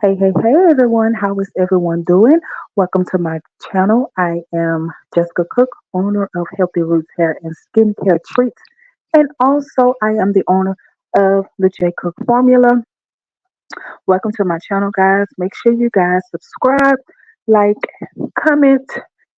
Hey everyone, how is everyone doing? Welcome to my channel. I am Jessica Cook, owner of Healthy Roots Hair and Skincare Treats, and also I am the owner of the J Cook Formula. Welcome to my channel, guys. Make sure you guys subscribe, like, comment,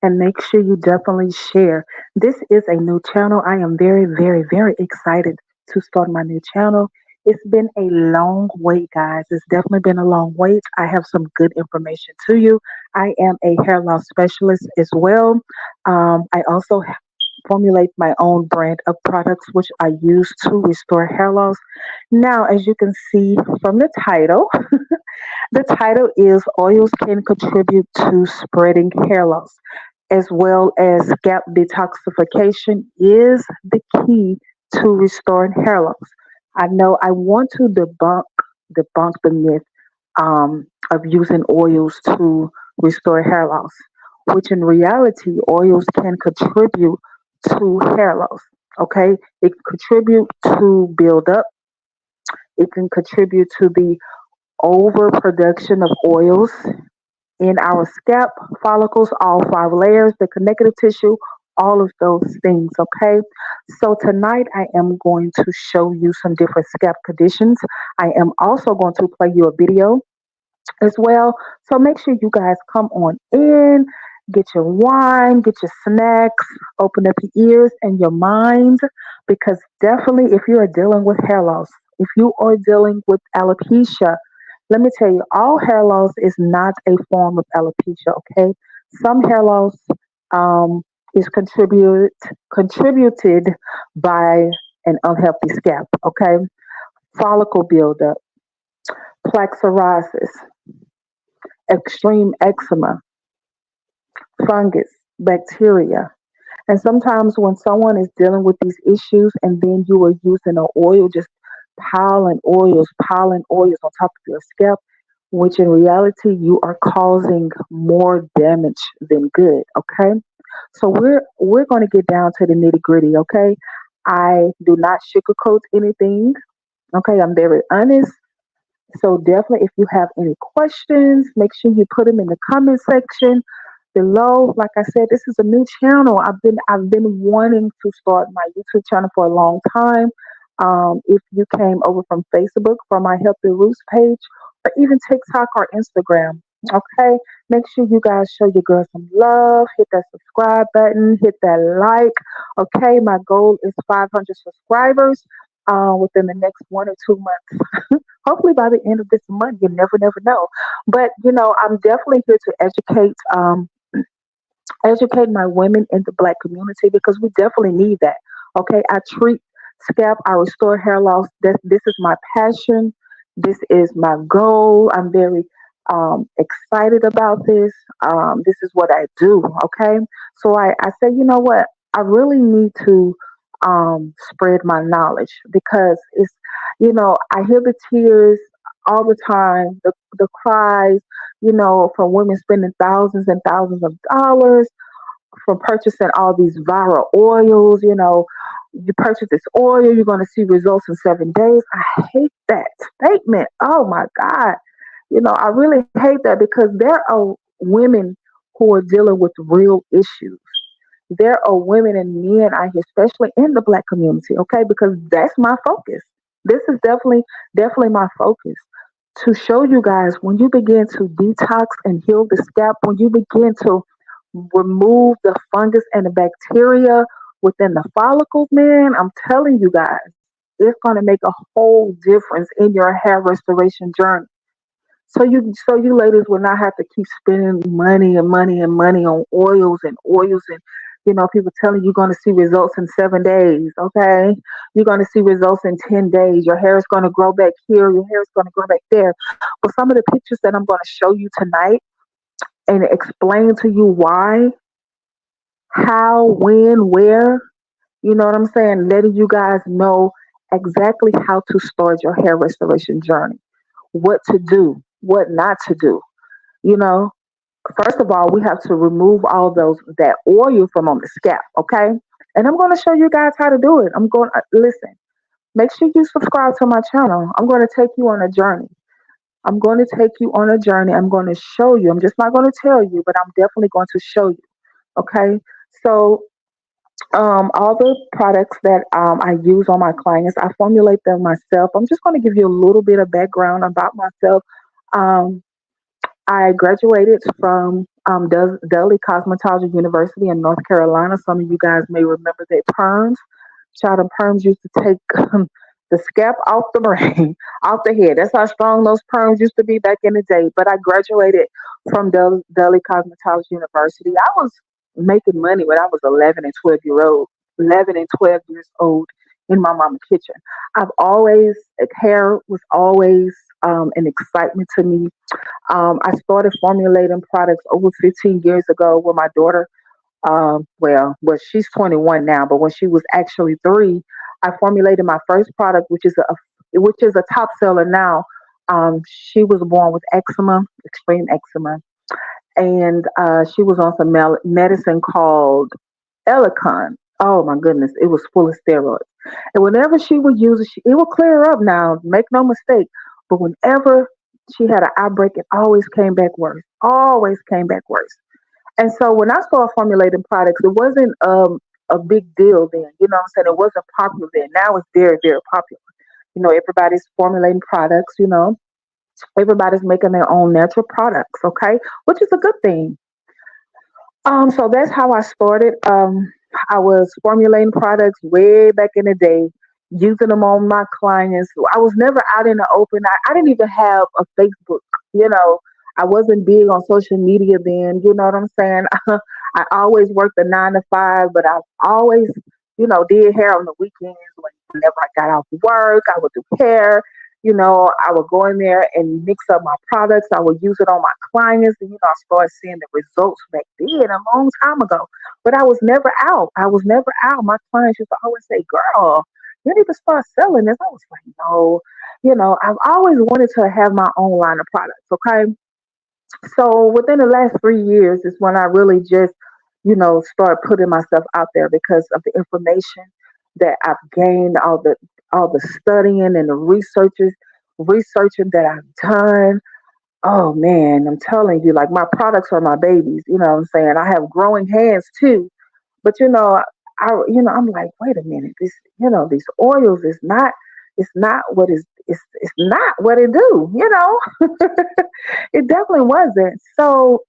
and make sure you definitely share. This is a new channel. I am very excited to start my new channel. It's been a long wait, guys. It's definitely been a long wait. I have some good information to you. I am a hair loss specialist as well. I also formulate my own brand of products which I use to restore hair loss. Now, as you can see from the title, the title is Oils Can Contribute to Spreading Hair Loss, as well as scalp detoxification is the key to restoring hair loss. I know I want to debunk the myth of using oils to restore hair loss, which in reality, oils can contribute to hair loss. Okay, it can contribute to build up. It can contribute to the overproduction of oils in our scalp follicles, all five layers, the connective tissue, all of those things. Okay, so tonight I am going to show you some different scalp conditions. I am also going to play you a video as well. So make sure you guys come on in, get your wine, get your snacks, open up your ears and your minds, because definitely if you are dealing with hair loss, if you are dealing with alopecia, let me tell you, all hair loss is not a form of alopecia, okay? Some hair loss um, is contributed by an unhealthy scalp, okay? Follicle buildup, plaque psoriasis, extreme eczema, fungus, bacteria. And sometimes when someone is dealing with these issues and then you are using an oil, just piling oils on top of your scalp, which in reality you are causing more damage than good. Okay. So we're gonna get down to the nitty gritty, okay? I do not sugarcoat anything. Okay, I'm very honest. So definitely if you have any questions, make sure you put them in the comment section below. Like I said, this is a new channel. I've been wanting to start my YouTube channel for a long time. If you came over from Facebook for my Healthy Roots page, or even TikTok or Instagram, okay, make sure you guys show your girl some love. Hit that subscribe button. Hit that like. Okay, my goal is 500 subscribers within the next 1 or 2 months. Hopefully by the end of this month. You never know. But I'm definitely here to educate my women in the black community because we definitely need that. Okay, I treat scalp, I restore hair loss. This is my passion. This is my goal. I'm very excited about this. This is what I do. Okay, so I say, you know what? I really need to spread my knowledge because I hear the tears all the time, the cries, from women spending thousands and thousands of dollars from purchasing all these viral oils. You purchase this oil, you're going to see results in 7 days. I hate that statement. Oh my God. I really hate that because there are women who are dealing with real issues. There are women and men out here, especially in the black community, okay? Because that's my focus. This is definitely my focus to show you guys when you begin to detox and heal the scalp, when you begin to remove the fungus and the bacteria within the follicles, man, I'm telling you guys, it's going to make a whole difference in your hair restoration journey. So you ladies will not have to keep spending money and money and money on oils and people telling you you're going to see results in 7 days. Okay, you're going to see results in 10 days. Your hair is going to grow back here. Your hair is going to grow back there. But some of the pictures that I'm going to show you tonight and explain to you why, how, when, where. You know what I'm saying? Letting you guys know exactly how to start your hair restoration journey, what to do, what not to do. You know, First of all, we have to remove all those that oil from on the scalp, okay? And I'm going to show you guys how to do it. I'm going to listen. Make sure you subscribe to my channel. I'm going to take you on a journey. I'm going to take you on a journey. I'm going to show you. I'm just not going to tell you, but I'm definitely going to show you. Okay. So, all the products that I use on my clients, I formulate them myself. I'm just going to give you a little bit of background about myself. Um, I graduated from Dudley Cosmetology University in North Carolina. Some of you guys may remember that perms. Child, and perms used to take the scalp off the brain, off the head. That's how strong those perms used to be back in the day. But I graduated from Dudley Cosmetology University. I was making money when I was 11 and 11 and 12 years old in my mama's kitchen. I've always, hair was always an excitement to me. I started formulating products over 15 years ago with my daughter. Well, she's 21 now, but when she was actually 3, I formulated my first product, which is a top seller now. She was born with eczema, extreme eczema, and she was on some medicine called Elicon. Oh my goodness, it was full of steroids. And whenever she would use it, it would clear her up now, make no mistake. But whenever she had an outbreak, it always came back worse. Always came back worse. And so when I started formulating products, it wasn't a big deal then. You know what I'm saying? It wasn't popular then. Now it's very, very popular. Everybody's formulating products, everybody's making their own natural products, okay? Which is a good thing. So that's how I started. I was formulating products way back in the day, using them on my clients. I was never out in the open. I didn't even have a Facebook. You know, I wasn't big on social media then. You know what I'm saying? I always worked a 9 to 5, but I always, did hair on the weekends. Whenever I got off work, I would do hair. I would go in there and mix up my products. I would use it on my clients. And, I started seeing the results back then a long time ago. But I was never out. I was never out. My clients used to always say, girl, you need to start selling this. I was like, no. I've always wanted to have my own line of products. Okay. So within the last 3 years is when I really just, start putting myself out there because of the information that I've gained, all the studying and the researching that I've done. Oh man, I'm telling you, like my products are my babies. You know what I'm saying? I have growing hands too, but I'm like, wait a minute, these oils is not, it's not what it do. It definitely wasn't. So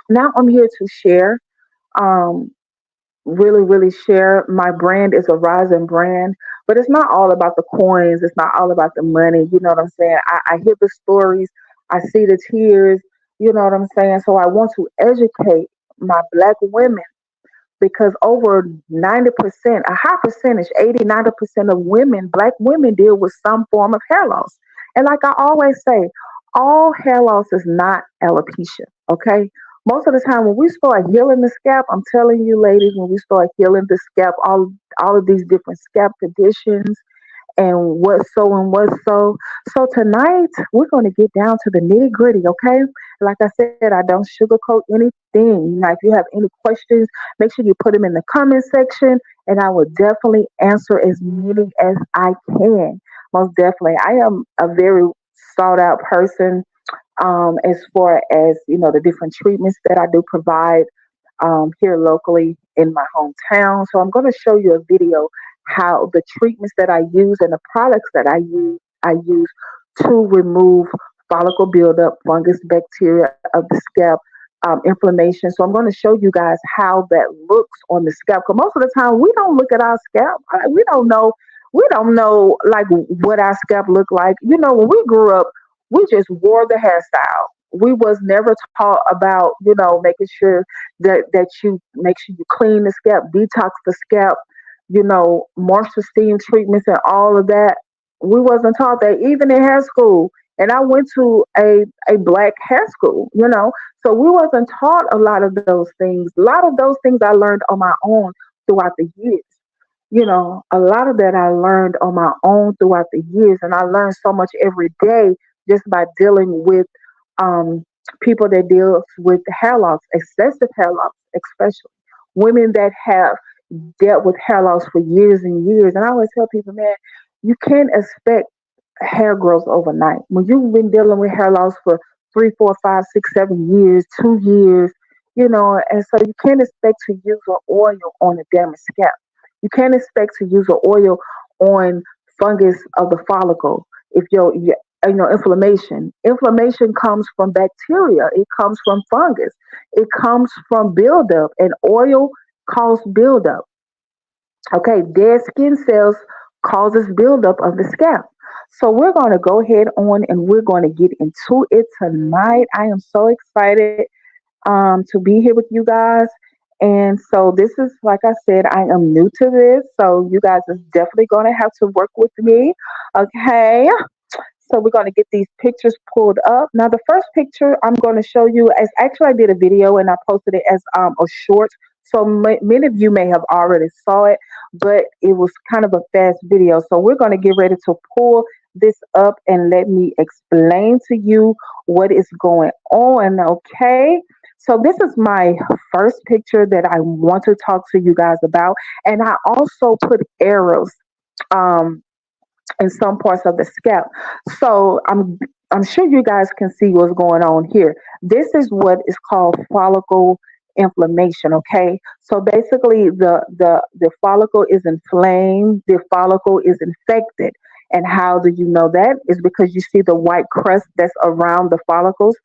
now I'm here to share. Um, really, really share. My brand is a rising brand, but it's not all about the coins. It's not all about the money. You know what I'm saying? I hear the stories. I see the tears. You know what I'm saying? So I want to educate my black women because over 90%, a high percentage, 80, 90% of women, black women deal with some form of hair loss. And like I always say, all hair loss is not alopecia, okay? Most of the time when we start healing the scalp, I'm telling you ladies, when we start healing the scalp, all of these different scalp conditions, and what's so and what's so. So tonight we're going to get down to the nitty gritty, okay? Like I said, I don't sugarcoat anything. Now, if you have any questions, make sure you put them in the comment section, and I will definitely answer as many as I can. Most definitely, I am a very sought out person as far as the different treatments that I do provide here locally in my hometown. So I'm going to show you a video how the treatments that I use and the products that I use to remove follicle buildup, fungus, bacteria of the scalp, inflammation. So I'm going to show you guys how that looks on the scalp. Because most of the time we don't look at our scalp. We don't know. We don't know like what our scalp look like. When we grew up, we just wore the hairstyle. We was never taught about making sure that you make sure you clean the scalp, detox the scalp, moisture steam treatments and all of that. We wasn't taught that even in hair school. And I went to a black hair school, so we wasn't taught a lot of those things. A lot of those things I learned on my own throughout the years. A lot of that I learned on my own throughout the years, and I learned so much every day just by dealing with um, people that deal with hair loss, excessive hair loss, especially women that have dealt with hair loss for years and years. And I always tell people, man, you can't expect hair grows overnight. When you've been dealing with hair loss for 3, 4, 5, 6, 7 years, 2 years, and so you can't expect to use an oil on a damaged scalp. You can't expect to use an oil on fungus of the follicle. If inflammation comes from bacteria, it comes from fungus, it comes from buildup, and oil causes buildup. Okay, dead skin cells causes buildup of the scalp. So we're going to go ahead on and we're going to get into it tonight. I am so excited to be here with you guys. And so this is, like I said, I am new to this. So you guys are definitely going to have to work with me. Okay. So we're going to get these pictures pulled up. Now, the first picture I'm going to show you is actually I did a video and I posted it as a short. So many of you may have already saw it, but it was kind of a fast video. So we're going to get ready to pull this up and let me explain to you what is going on. Okay. So this is my first picture that I want to talk to you guys about. And I also put arrows. Um, in some parts of the scalp. So I'm sure you guys can see what's going on here. This is what is called follicle inflammation. Okay, so basically the follicle is inflamed, the follicle is infected. And how do you know that? Is because you see the white crust that's around the follicles.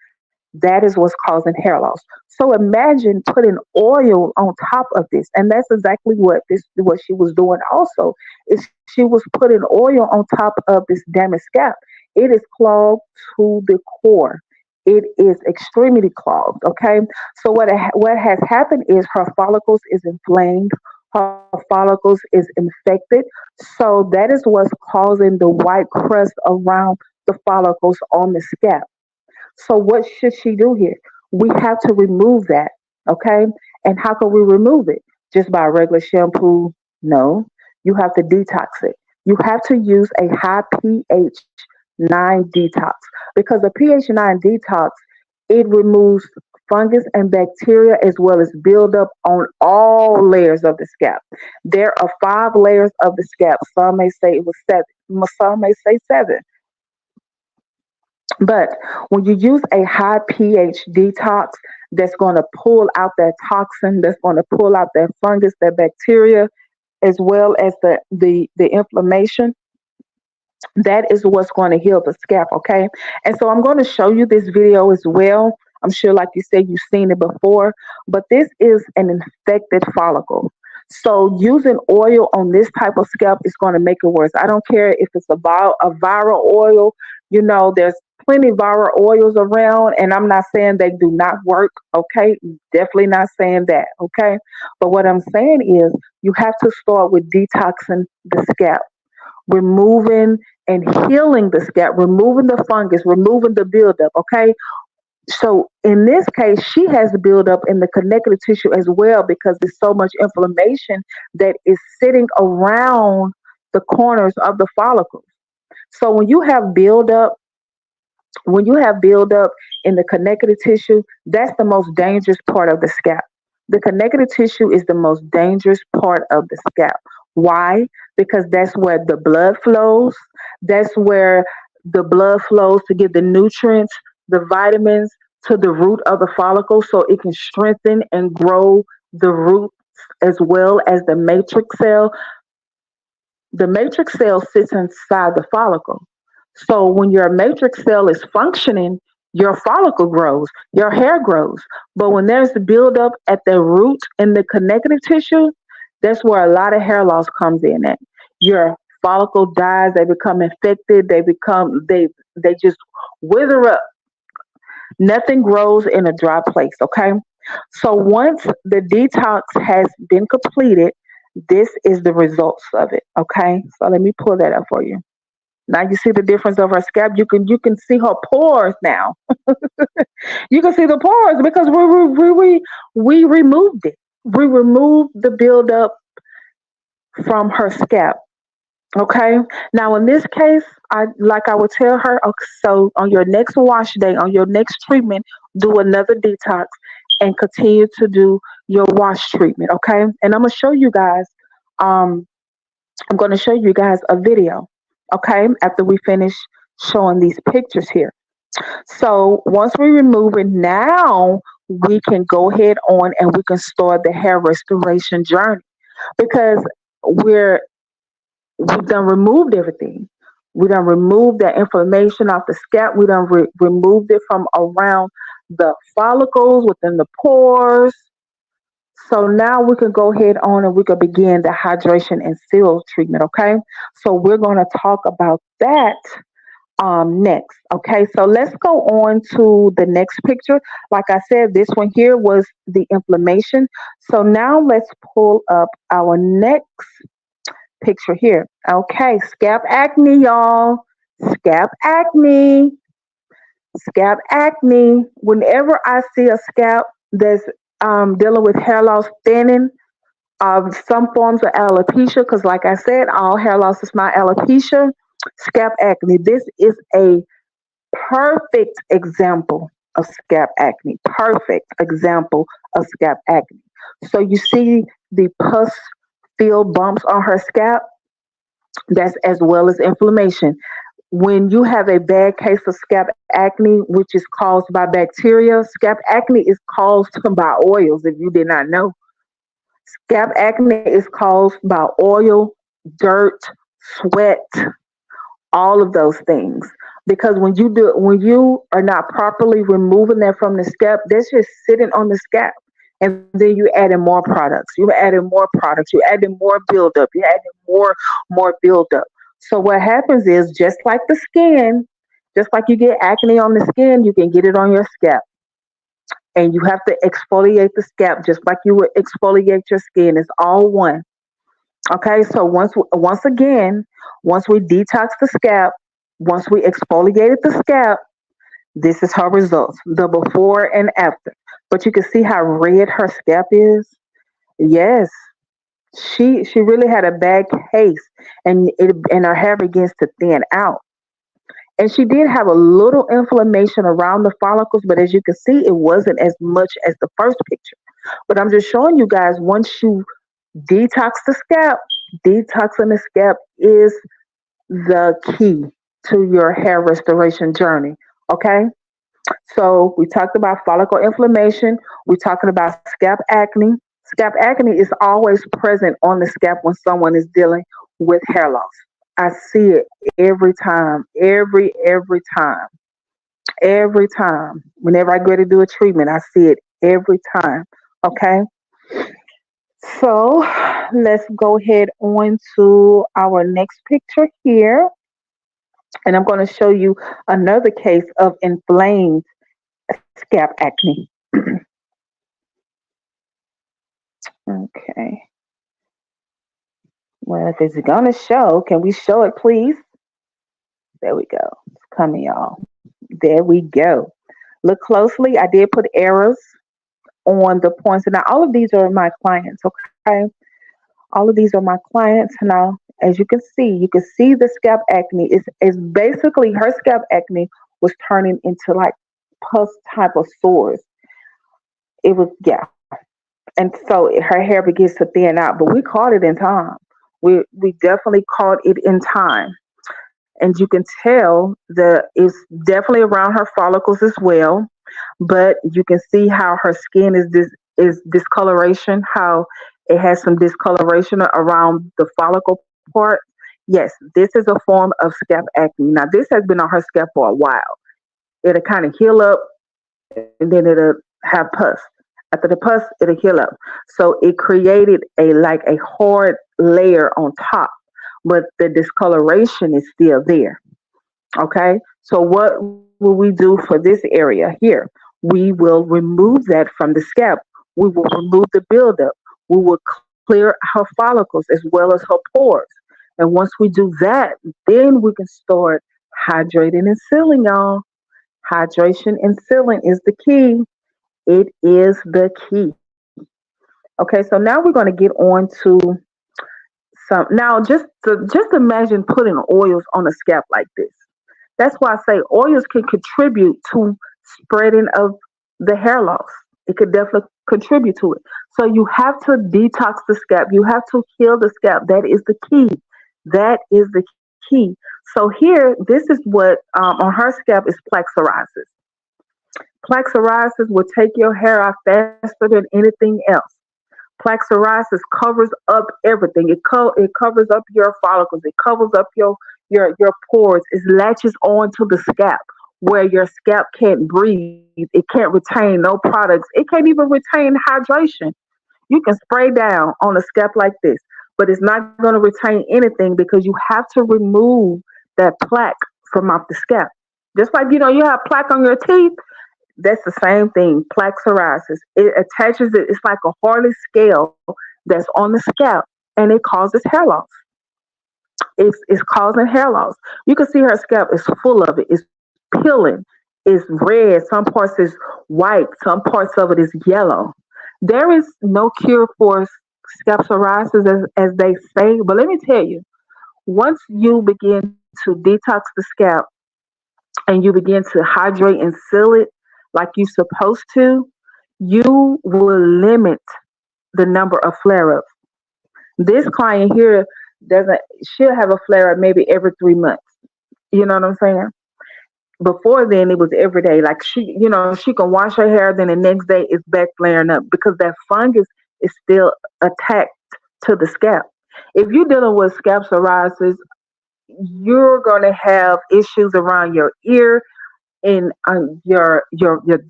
That is what's causing hair loss. So imagine putting oil on top of this, and that's exactly what she was doing. Also, is she was putting oil on top of this damaged scalp. It is clogged to the core. It is extremely clogged. Okay, so what has happened is her follicles is inflamed. Her follicles is infected. So that is what's causing the white crust around the follicles on the scalp. So what should she do here? We have to remove that. Okay. And how can we remove it? Just by regular shampoo? No. You have to detox it. You have to use a high pH 9 detox because a pH 9 detox, it removes fungus and bacteria as well as buildup on all layers of the scalp. There are 5 layers of the scalp. Some may say it was 7. Some may say 7. But when you use a high pH detox that's going to pull out that toxin, that's going to pull out that fungus, that bacteria, as well as the inflammation, that is what's going to heal the scalp, okay? And so I'm going to show you this video as well. I'm sure, like you said, you've seen it before, but this is an infected follicle. So using oil on this type of scalp is going to make it worse. I don't care if it's a viral oil. There's plenty of viral oils around, and I'm not saying they do not work, okay? Definitely not saying that, okay? But what I'm saying is you have to start with detoxing the scalp, removing and healing the scalp, removing the fungus, removing the buildup, okay? So in this case, she has buildup in the connective tissue as well because there's so much inflammation that is sitting around the corners of the follicles. So when you have buildup in the connective tissue, that's the most dangerous part of the scalp. The connective tissue is the most dangerous part of the scalp. Why? Because that's where the blood flows. That's where the blood flows to get the nutrients, the vitamins to the root of the follicle so it can strengthen and grow the roots as well as the matrix cell. The matrix cell sits inside the follicle. So when your matrix cell is functioning, your follicle grows, your hair grows. But when there's the buildup at the root in the connective tissue, that's where a lot of hair loss comes in at. Your follicle dies, they become infected, they just wither up. Nothing grows in a dry place, okay? So once the detox has been completed, this is the results of it, okay? So let me pull that up for you. Now you see the difference of her scalp. You can see her pores now. You can see the pores because we removed it. We removed the buildup from her scalp. Okay. Now in this case, I would tell her, okay, so on your next wash day, on your next treatment, do another detox and continue to do your wash treatment. Okay. And I'm gonna show you guys. Um, I'm gonna show you guys a video. Okay, after we finish showing these pictures here. So once we remove it, now we can go ahead on and we can start the hair restoration journey because we're we've done removed everything. We done removed that inflammation off the scalp. We done removed it from around the follicles within the pores. So now we can go ahead on and we can begin the hydration and seal treatment. Okay. So we're going to talk about that next. Okay. So let's go on to the next picture. Like I said, this one here was the inflammation. So now let's pull up our next picture here. Okay, scalp acne, y'all. Scalp acne. Scalp acne. Whenever I see a scalp that's dealing with hair loss, thinning, some forms of alopecia, because like I said, all hair loss is not alopecia. Scalp acne. This is a perfect example of scalp acne. Perfect example of scalp acne. So you see the pus filled bumps on her scalp. That's as well as inflammation. When you have a bad case of scalp acne, which is caused by bacteria, scalp acne is caused by oils, if you did not know. Scalp acne is caused by oil, dirt, sweat, all of those things. Because when you are not properly removing that from the scalp, that's just sitting on the scalp. And then you adding more products. You adding more products. You adding more buildup. You adding more buildup. So what happens is just like the skin, just like you get acne on the skin, you can get it on your scalp. And you have to exfoliate the scalp just like you would exfoliate your skin. It's all one. Okay, so once again, once we detox the scalp, once we exfoliated the scalp, this is her results, the before and after. But you can see how red her scalp is. Yes, she really had a bad case, and her hair begins to thin out. And she did have a little inflammation around the follicles, but as you can see, it wasn't as much as the first picture. But I'm just showing you guys once you detox the scalp, detoxing the scalp is the key to your hair restoration journey. Okay? So we talked about follicle inflammation. We're talking about scalp acne. Scalp acne is always present on the scalp when someone is dealing with hair loss. I see it every time, every time, every time. Whenever I go to do a treatment, I see it every time. Okay. So let's go ahead on to our next picture here. And I'm going to show you another case of inflamed scalp acne. Okay. Well, if it's going to show, can we show it, please? There we go. It's coming, y'all. There we go. Look closely. I did put arrows on the points. And now all of these are my clients, okay? All of these are my clients. Now, as you can see the scalp acne is basically her scalp acne was turning into like pus type of sores. It was, yeah. And so her hair begins to thin out, but we caught it in time. We definitely caught it in time. And you can tell the it's definitely around her follicles as well. But you can see how her skin is discoloration, how it has some discoloration around the follicle part. Yes, this is a form of scalp acne. Now this has been on her scalp for a while. It'll kind of heal up and then it'll have pus. After the pus, it'll heal up. So it created a hard layer on top, but the discoloration is still there. Okay, so what will we do for this area here? We will remove that from the scalp. We will remove the buildup. We will clear her follicles as well as her pores. And once we do that, then we can start hydrating and sealing, y'all. Hydration and sealing is the key. It is the key. Okay, so now we're going to get on to some. Now, just imagine putting oils on a scalp like this. That's why I say oils can contribute to spreading of the hair loss. It could definitely contribute to it. So you have to detox the scalp. You have to heal the scalp. That is the key. That is the key. So here, this is what on her scalp is plaque psoriasis. Plaque psoriasis will take your hair out faster than anything else. Plaque psoriasis covers up everything. It covers up your follicles. It covers up your pores. It latches onto the scalp where your scalp can't breathe. It can't retain no products. It can't even retain hydration. You can spray down on a scalp like this, but it's not going to retain anything because you have to remove that plaque from off the scalp. Just like you have plaque on your teeth, that's the same thing. Plaque psoriasis. It attaches it. It's like a hardly scale that's on the scalp, and it causes hair loss. It's causing hair loss. You can see her scalp is full of it. It's peeling. It's red. Some parts is white. Some parts of it is yellow. There is no cure for scalp psoriasis as they say, but let me tell you, once you begin to detox the scalp and you begin to hydrate and seal it like you're supposed to, you will limit the number of flare ups. This client here doesn't, she'll have a flare up maybe every 3 months. You know what I'm saying? Before then, it was every day. Like she can wash her hair, then the next day it's back flaring up because that fungus is still attached to the scalp. If you're dealing with scalp psoriasis, you're going to have issues around your ear and the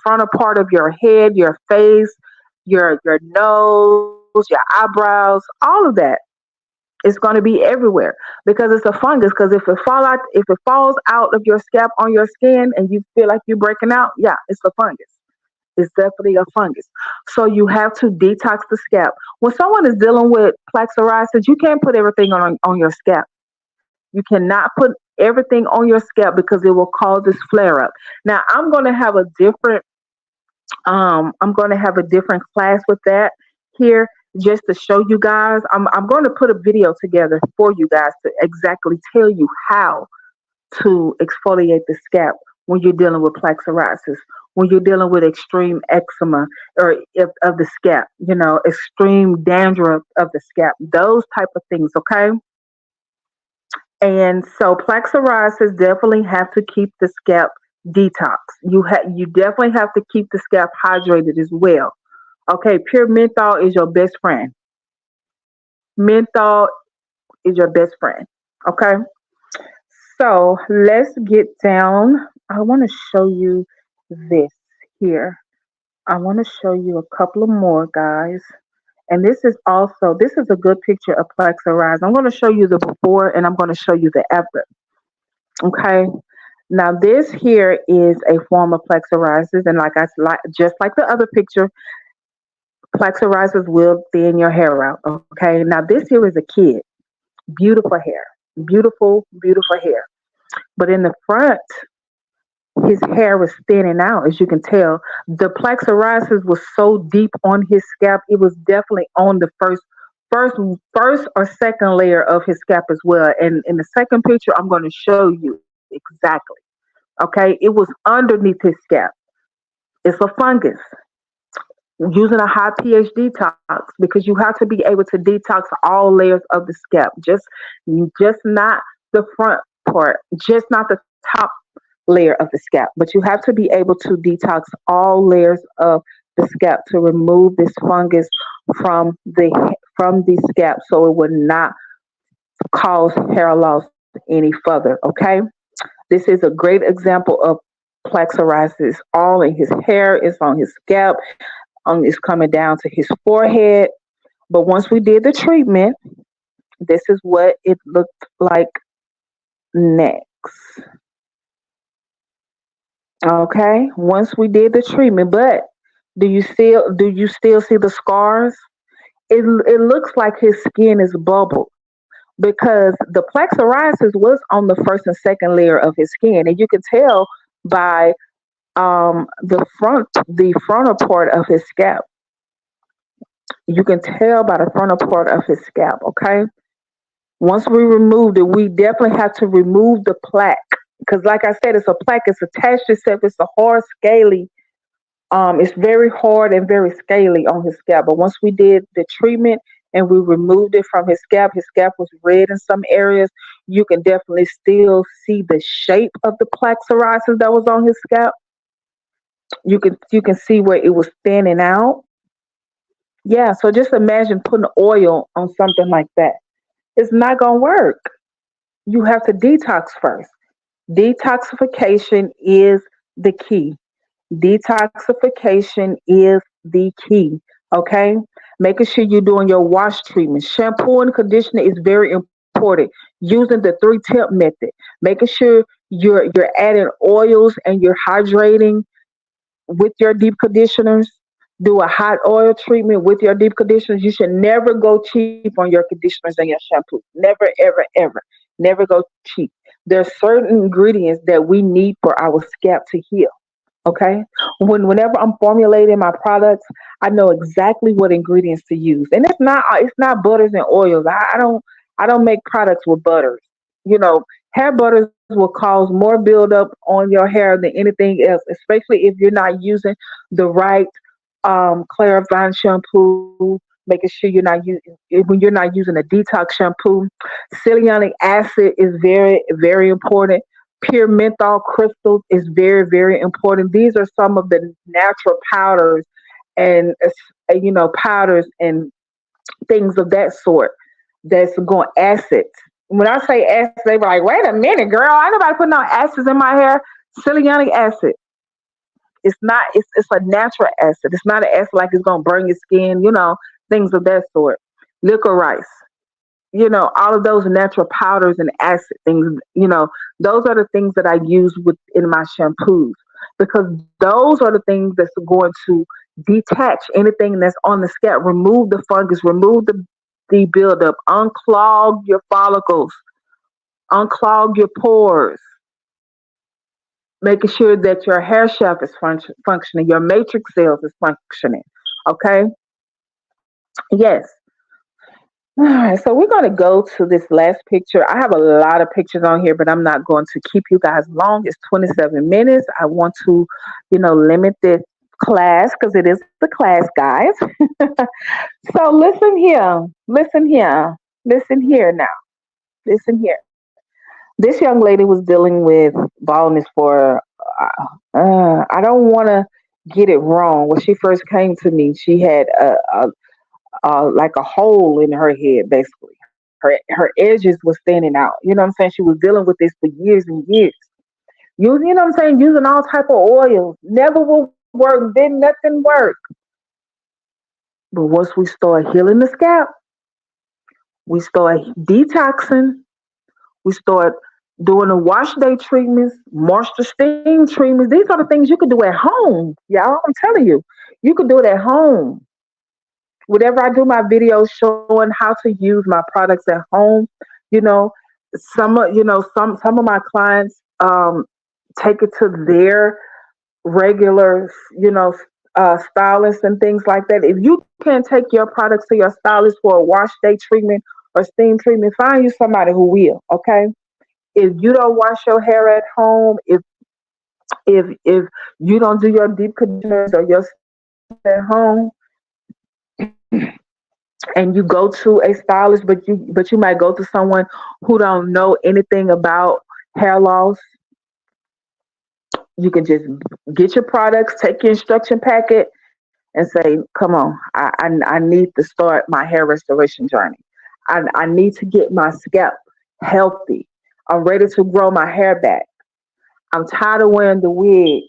frontal part of your head, your face, your nose, your eyebrows, all of that. It's going to be everywhere because it's a fungus. Because if it falls out of your scalp on your skin and you feel like you're breaking out, yeah, it's a fungus. It's definitely a fungus. So you have to detox the scalp. When someone is dealing with plaque psoriasis, you can't put everything on your scalp. You cannot put everything on your scalp because it will cause this flare up. Now I'm going to have a different class with that here just to show you guys. I'm going to put a video together for you guys to exactly tell you how to exfoliate the scalp when you're dealing with plaque psoriasis, when you're dealing with extreme eczema or if, of the scalp, extreme dandruff of the scalp, those type of things, okay? And so plaque psoriasis definitely have to keep the scalp detox. You definitely have to keep the scalp hydrated as well. Okay, pure menthol is your best friend. Menthol is your best friend. Okay, so let's get down. I want to show you this here. I want to show you a couple of more guys. And this is a good picture of plaque psoriasis. I'm going to show you the before and I'm going to show you the after. Okay. Now this here is a form of plaque psoriasis, and just like the other picture, plaque psoriasis will thin your hair out. Okay. Now this here is a kid, beautiful hair, beautiful, beautiful hair. But in the front, his hair was thinning out, as you can tell. The plaque psoriasis was so deep on his scalp, it was definitely on the first, first or second layer of his scalp as well. And in the second picture, I'm going to show you exactly. Okay, it was underneath his scalp. It's a fungus. Using a high pH detox because you have to be able to detox all layers of the scalp, just not the front part, just not the top layer of the scalp, but you have to be able to detox all layers of the scalp to remove this fungus from the scalp so it would not cause hair loss any further. Okay, this is a great example of plaque psoriasis. All in his hair, it's on his scalp, it's coming down to his forehead. But once we did the treatment, this is what it looked like next. Okay, once we did the treatment, but do you still see the scars? It looks like his skin is bubbled because the plaque psoriasis was on the first and second layer of his skin, and you can tell by the frontal part of his scalp. You can tell by the frontal part of his scalp. Okay, once we removed it, we definitely have to remove the plaque because, like I said, it's a plaque. It's attached itself. It's a hard, scaly. It's very hard and very scaly on his scalp. But once we did the treatment, and we removed it from his scalp. His scalp was red in some areas. You can definitely still see the shape of the plaque psoriasis that was on his scalp. You can see where it was thinning out. Yeah, so just imagine putting oil on something like that. It's not gonna work. You have to detox first. Detoxification is the key. Detoxification is the key. Okay? Making sure you're doing your wash treatment. Shampoo and conditioner is very important. Using the 3-tip method. Making sure you're adding oils and you're hydrating with your deep conditioners. Do a hot oil treatment with your deep conditioners. You should never go cheap on your conditioners and your shampoos. Never, ever, ever. Never go cheap. There's certain ingredients that we need for our scalp to heal. Okay. Whenever I'm formulating my products, I know exactly what ingredients to use, and it's not butters and oils. I don't make products with butters. You know, hair butters will cause more buildup on your hair than anything else, especially if you're not using the right clarifying shampoo. Making sure you're not using when you're not using a detox shampoo. Cellulonic acid is very very important. Pure menthol crystals is very very important. These are some of the natural powders and powders and things of that sort that's going acids. When I say acid, they be like, "Wait a minute, girl! I nobody putting no acids in my hair." Cellulonic acid. It's not. It's a natural acid. It's not an acid like it's gonna burn your skin. Things of that sort. Licorice. All of those natural powders and acid things. Those are the things that I use within my shampoos because those are the things that's going to detach anything that's on the scalp, remove the fungus, remove the buildup, unclog your follicles, unclog your pores, making sure that your hair shaft is functioning, your matrix cells is functioning. Okay? Yes. All right, so we're going to go to this last picture. I have a lot of pictures on here, but I'm not going to keep you guys long. It's 27 minutes. I want to, limit this class because it is the class, guys. So listen here, listen here, listen here now, listen here. This young lady was dealing with baldness for, I don't want to get it wrong. When she first came to me, she had like a hole in her head, basically. Her edges was standing out. You know what I'm saying? She was dealing with this for years and years. You know what I'm saying? Using all type of oils. Never will work. Did nothing work. But once we start healing the scalp, we start detoxing, we start doing the wash day treatments, moisture steam treatments. These are the things you can do at home. Y'all, I'm telling you. You can do it at home. Whenever I do my videos showing how to use my products at home, you know, some of my clients take it to their regular, stylists and things like that. If you can't take your products to your stylist for a wash day treatment or steam treatment, find you somebody who will. Okay. If you don't wash your hair at home, if you don't do your deep conditioners or your steam at home, and you go to a stylist, but you might go to someone who don't know anything about hair loss, you can just get your products, take your instruction packet, and say, "Come on, I need to start my hair restoration journey. I need to get my scalp healthy. I'm ready to grow my hair back. I'm tired of wearing the wigs.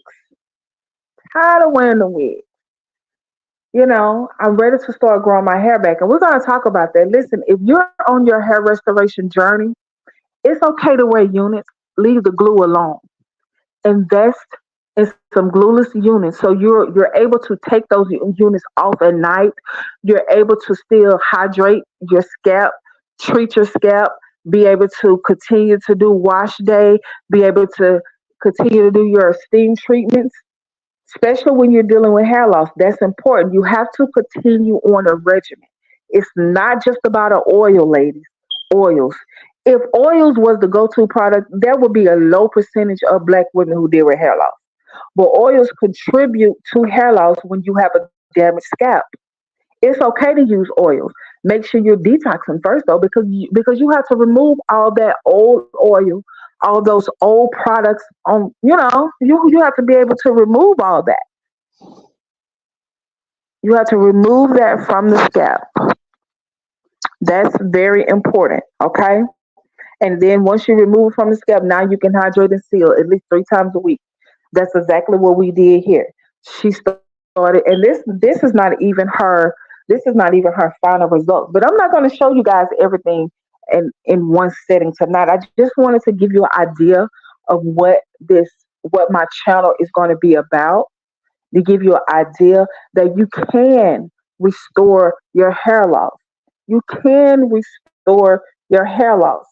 Tired of wearing the wigs. I'm ready to start growing my hair back." And we're going to talk about that. Listen, if you're on your hair restoration journey, it's okay to wear units. Leave the glue alone. Invest in some glueless units so you're able to take those units off at night. You're able to still hydrate your scalp, treat your scalp, be able to continue to do wash day, be able to continue to do your steam treatments, especially when you're dealing with hair loss. That's important. You have to continue on a regimen. It's not just about an oil, ladies. Oils. If oils was the go-to product, there would be a low percentage of black women who deal with hair loss. But oils contribute to hair loss when you have a damaged scalp. It's okay to use oils. Make sure you're detoxing first though, because you have to remove all that old oil, all those old products. You have to be able to remove all that. You have to remove that from the scalp. That's very important. Okay. And then once you remove it from the scalp, now you can hydrate and seal at least 3 times a week. That's exactly what we did here. She started, and this is not even her final result. But I'm not going to show you guys everything in one setting tonight. I just wanted to give you an idea of what my channel is going to be about, to give you an idea that you can restore your hair loss. You can restore your hair loss,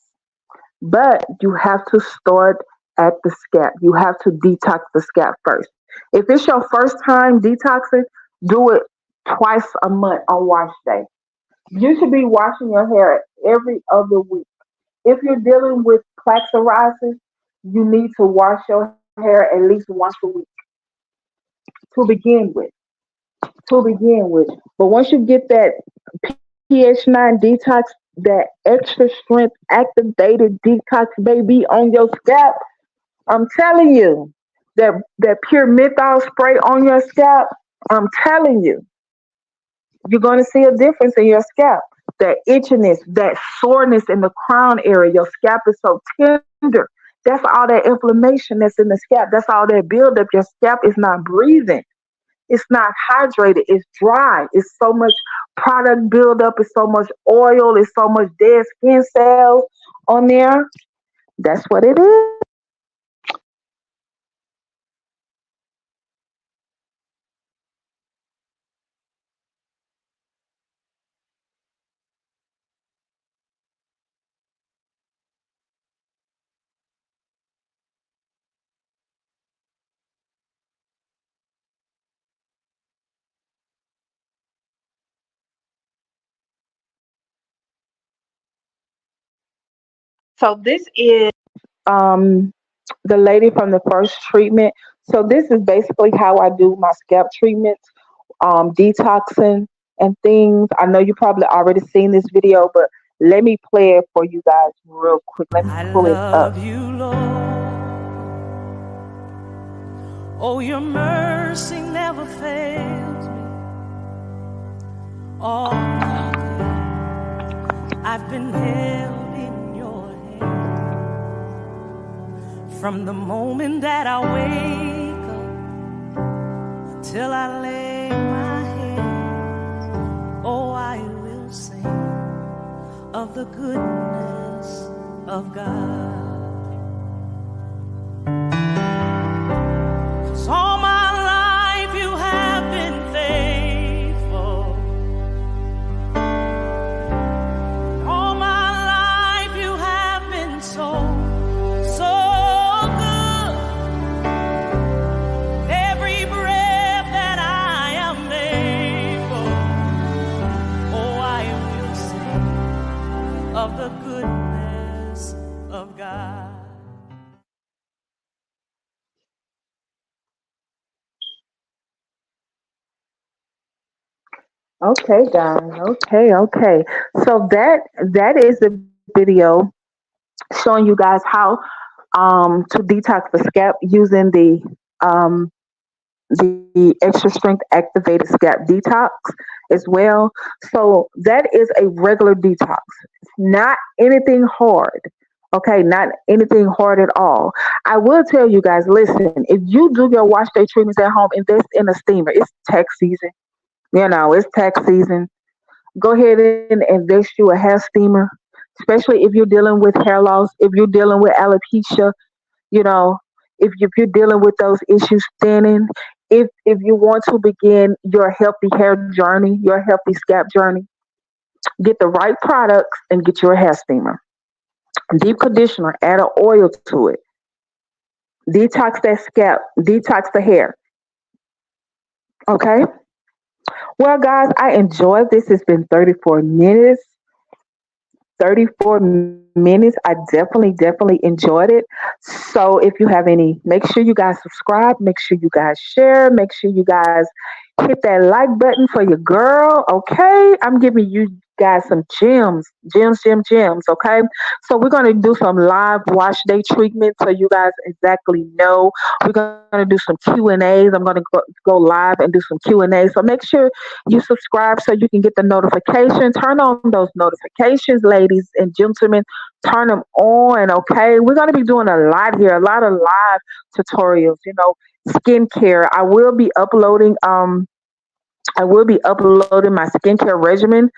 but you have to start at the scalp. You have to detox the scalp first. If it's your first time detoxing, do it twice a month on wash day. You should be washing your hair every other week. If you're dealing with plaque psoriasis, you need to wash your hair at least once a week to begin with. To begin with. But once you get that pH 9 detox, that extra strength activated detox baby on your scalp, I'm telling you, that pure menthol spray on your scalp, I'm telling you, you're going to see a difference in your scalp. That itchiness, that soreness in the crown area, your scalp is so tender. That's all that inflammation that's in the scalp. That's all that buildup. Your scalp is not breathing. It's not hydrated. It's dry. It's so much product buildup. It's so much oil. It's so much dead skin cells on there. That's what it is. So this is um the lady from the first treatment. So this is basically how I do my scalp treatments, detoxing and things. I know you probably already seen this video, but let me play it for you guys real quick. Let me I pull it up. love you, Lord. Oh, your mercy never fails me. All my day, I've been held in your hand. From the moment that I wake up till I lay my head, oh, I will sing of the goodness of God. 'Cause all my life you have been faithful. All my life you have been so, so good. Every breath that I am able, oh, I will sing of the goodness of God. Okay, guys. Okay, okay. So that is the video showing you guys how to detox the scalp using the extra strength activated scalp detox as well. So that is a regular detox, not anything hard. Okay, not anything hard at all. I will tell you guys, listen, if you do your wash day treatments at home, invest in a steamer. It's tax season. It's tax season. Go ahead and invest you a hair steamer, especially if you're dealing with hair loss, if you're dealing with alopecia, you know, if you're dealing with those issues thinning, if you want to begin your healthy hair journey, your healthy scalp journey, get the right products and get your hair steamer. Deep conditioner, add an oil to it. Detox that scalp, detox the hair. Okay? Well, guys, I enjoyed this. It's been 34 minutes. 34 minutes. I definitely enjoyed it. So if you have any, make sure you guys subscribe, make sure you guys share, make sure you guys Hit that like button for your girl, okay? I'm giving you guys some gems, okay? So we're gonna do some live wash day treatment so you guys exactly know. We're gonna do some Q&As. I'm gonna go live and do some Q&A. So make sure you subscribe so you can get the notification. Turn on those notifications, ladies and gentlemen. Turn them on, okay? We're gonna be doing a lot here, a lot of live tutorials, skincare. I will be uploading my skincare regimen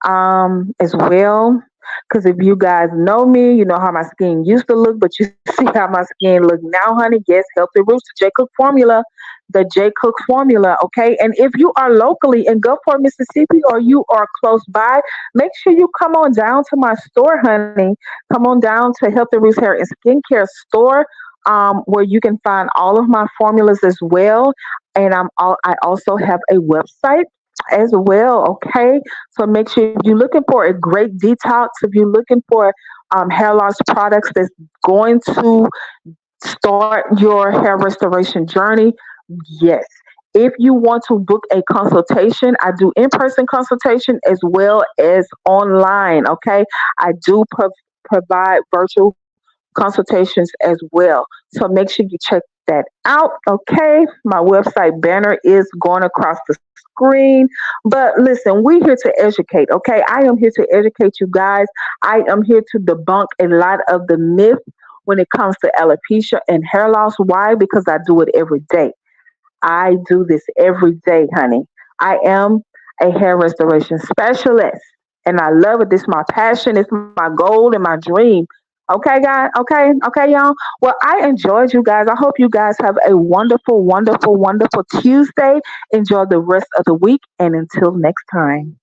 as well. Because if you guys know me, you know how my skin used to look, but you see how my skin look now, honey. Guess Healthy Roots, the J Cook formula, the J Cook formula, okay? And if you are locally in Gulfport, Mississippi, or you are close by, make sure you come on down to my store, honey. Come on down to Healthy Roots Hair and Skincare store, where you can find all of my formulas as well. And I also have a website as well. Okay, so make sure if you're looking for a great detox, if you're looking for hair loss products that's going to start your hair restoration journey, yes. If you want to book a consultation, I do in-person consultation as well as online. Okay, I do provide virtual consultations as well. So make sure you check that out. Okay. My website banner is going across the screen. But listen, we're here to educate. Okay. I am here to educate you guys. I am here to debunk a lot of the myth when it comes to alopecia and hair loss. Why? Because I do it every day. I do this every day, honey. I am a hair restoration specialist and I love it. This is my passion. It's my goal and my dream. Okay, guys. Okay, y'all. Well, I enjoyed you guys. I hope you guys have a wonderful, wonderful, wonderful Tuesday. Enjoy the rest of the week and until next time.